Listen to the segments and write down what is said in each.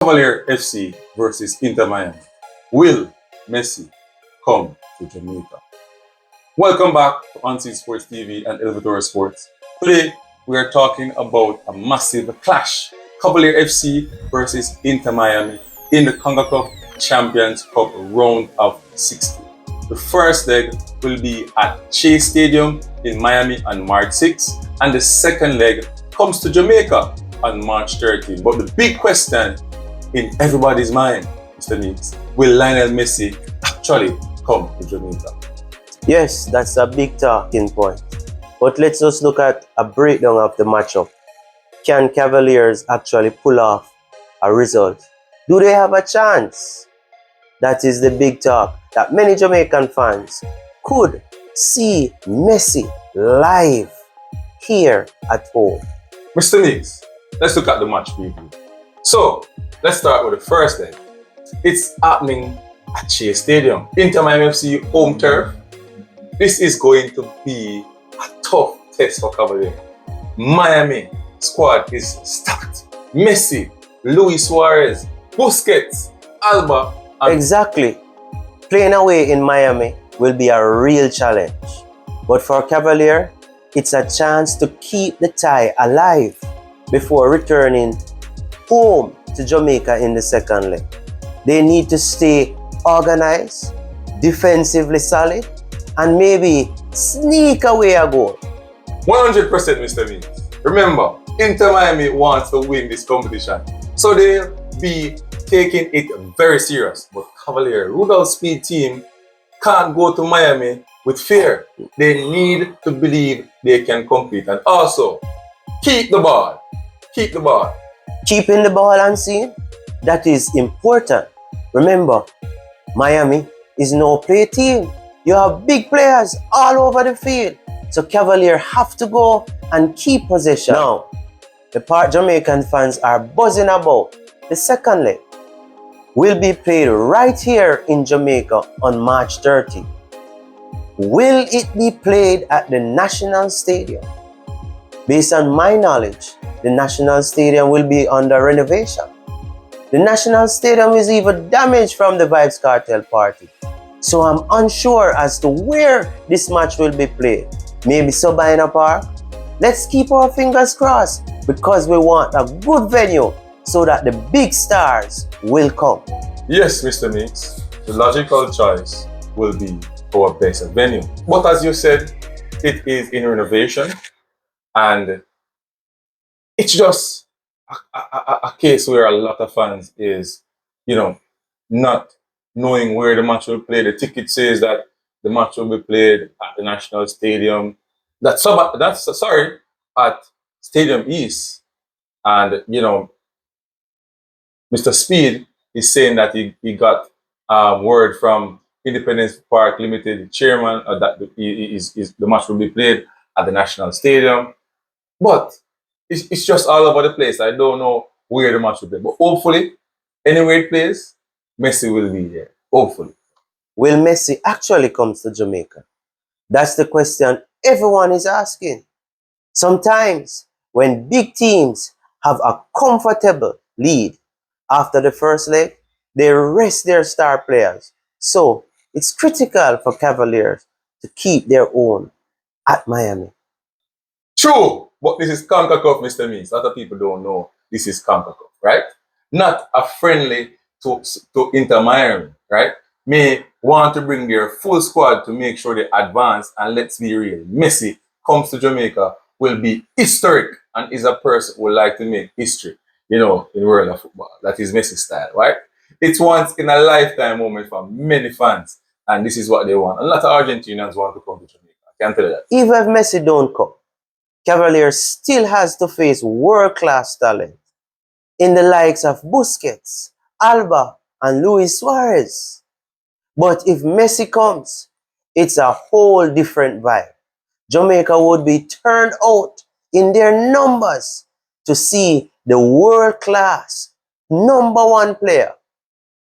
Cavalier FC versus Inter Miami. Will Messi come to Jamaica? Welcome back to Unseen Sports TV and Elevator Sports. Today we are talking about a massive clash. Cavalier FC versus Inter Miami in the CONCACAF Champions Cup round of 16. The first leg will be at Chase Stadium in Miami on March 6, and the second leg comes to Jamaica on March 13. But the big question in everybody's mind, Mr. Meeks, will Lionel Messi actually come to Jamaica? Yes, that's a big talking point. But let's just look at a breakdown of the matchup. Can Cavaliers actually pull off a result? Do they have a chance? That is the big talk that many Jamaican fans could see Messi live here at home. Mr. Meeks, let's look at the match preview. So, let's start with the first leg. It's happening at Chase Stadium, Inter Miami FC home turf. This is going to be a tough test for Cavalier. Miami squad is stacked. Messi, Suárez, Busquets, Alba. Exactly. Playing away in Miami will be a real challenge. But for Cavalier, it's a chance to keep the tie alive before returning home to Jamaica in the second leg. They need to stay organized, defensively solid, and maybe sneak away a goal. 100% Mr. Meeks. Remember, Inter Miami wants to win this competition, so they'll be taking it very serious. But Cavalier, Rudolph Speed team, can't go to Miami with fear. They need to believe they can compete, and also keep the ball. Keep the ball. Keeping the ball unseen, that is important. Remember, Miami is no play team. You have big players all over the field. So Cavalier have to go and keep possession. Now, the part Jamaican fans are buzzing about, the second leg, will be played right here in Jamaica on March 30. Will it be played at the National Stadium? Based on my knowledge, the National Stadium will be under renovation. The National Stadium is even damaged from the Vibes Cartel party. So I'm unsure as to where this match will be played. Maybe Sabina Park? Let's keep our fingers crossed because we want a good venue so that the big stars will come. Yes, Mr. Meeks, the logical choice will be our best venue. But as you said, it is in renovation, and it's just a case where a lot of fans is, not knowing where the match will play. The ticket says that the match will be played at the National Stadium. That's at Stadium East. And, Mr. Speed is saying that he got word from Independence Park Limited chairman that the match will be played at the National Stadium. But it's just all over the place. I don't know where the match will be. But hopefully, anywhere it plays, Messi will be there. Hopefully. Will Messi actually come to Jamaica? That's the question everyone is asking. Sometimes, when big teams have a comfortable lead after the first leg, they rest their star players. So, it's critical for Cavaliers to keep their own at Miami. True, but this is CONCACAF, Mr. Meeks. A lot of people don't know this is CONCACAF, right? Not a friendly to Inter Miami, right? May want to bring their full squad to make sure they advance, and let's be real, Messi comes to Jamaica will be historic and is a person who would like to make history, in the world of football. That is Messi style, right? It's once in a lifetime moment for many fans, and this is what they want. A lot of Argentinians want to come to Jamaica. I can tell you that. Even if Messi don't come, Cavaliers still has to face world-class talent in the likes of Busquets, Alba, and Suárez. But if Messi comes, it's a whole different vibe. Jamaica would be turned out in their numbers to see the world-class #1 player,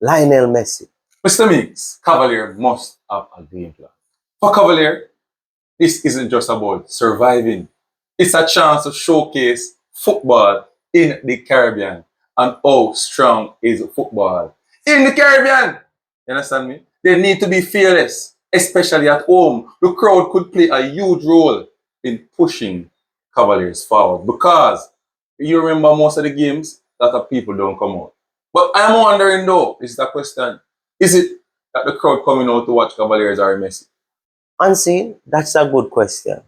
Lionel Messi. Mr. Meeks, Cavalier must have a game plan. For Cavalier, this isn't just about surviving. It's a chance to showcase football in the Caribbean and how strong is football in the Caribbean. You understand me? They need to be fearless, especially at home. The crowd could play a huge role in pushing Cavaliers forward because you remember most of the games that the people don't come out. But I'm wondering though, this is the question. Is it that the crowd coming out to watch Cavaliers or Messi? Unseen, that's a good question.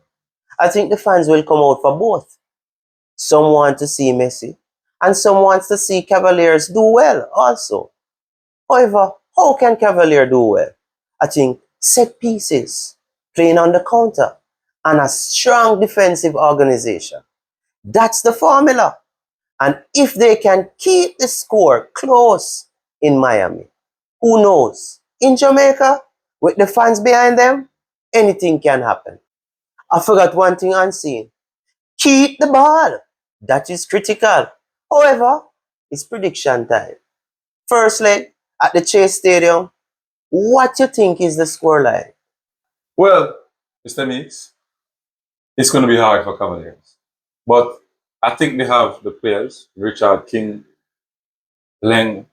I think the fans will come out for both. Some want to see Messi, and some wants to see Cavaliers do well also. However, how can Cavalier do well? I think set pieces, playing on the counter, and a strong defensive organization. That's the formula. And if they can keep the score close in Miami, who knows? In Jamaica, with the fans behind them, anything can happen. I forgot one thing unseen. Keep the ball. That is critical. However, it's prediction time. First leg at the Chase Stadium. What you think is the scoreline? Well, Mr. Meeks, it's going to be hard for Cavaliers. But I think they have the players, Richard King, Leng,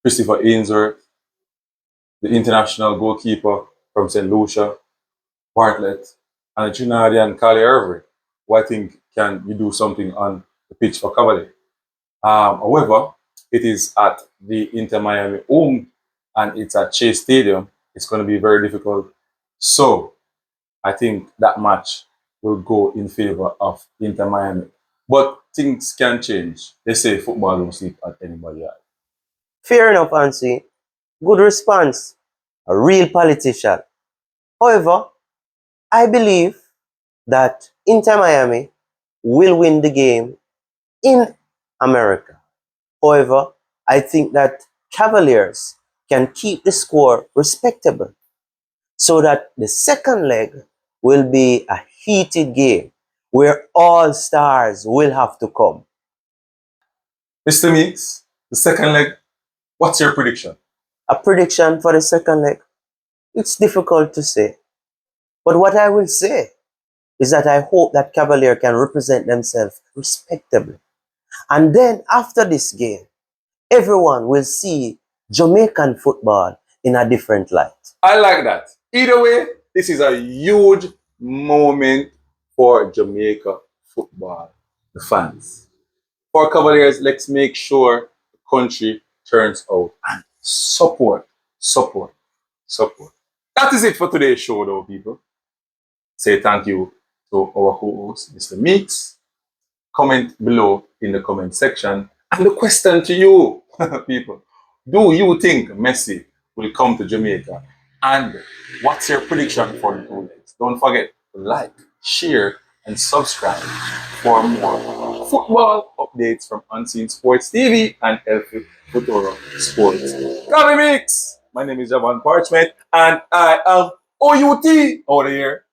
Christopher Ainsworth, the international goalkeeper from St. Lucia, Bartlett, and the Trinidadian Cali Irving, who I think can you do something on the pitch for Cavalier. However, it is at the Inter Miami home and it's at Chase Stadium. It's going to be very difficult. So I think that match will go in favor of Inter Miami. But things can change. They say football don't sleep at anybody else. Fair enough, Ansi. Good response. A real politician. However, I believe that Inter Miami will win the game in America. However, I think that Cavaliers can keep the score respectable so that the second leg will be a heated game where all stars will have to come. Mr. Meeks, the second leg, what's your prediction? A prediction for the second leg? It's difficult to say. But what I will say is that I hope that Cavalier can represent themselves respectably. And then after this game, everyone will see Jamaican football in a different light. I like that. Either way, this is a huge moment for Jamaica football, the fans. For Cavaliers, let's make sure the country turns out and support. That is it for today's show, though, people. Say thank you to our co-host, Mr. Meeks. Comment below in the comment section. And the question to you, people, do you think Messi will come to Jamaica? And what's your prediction for the two legs? Don't forget to like, share, and subscribe for more football updates from Unseen Sports TV and El Futuro Sports. Copy Mix! My name is Javan Parchment, and I am OUT over here.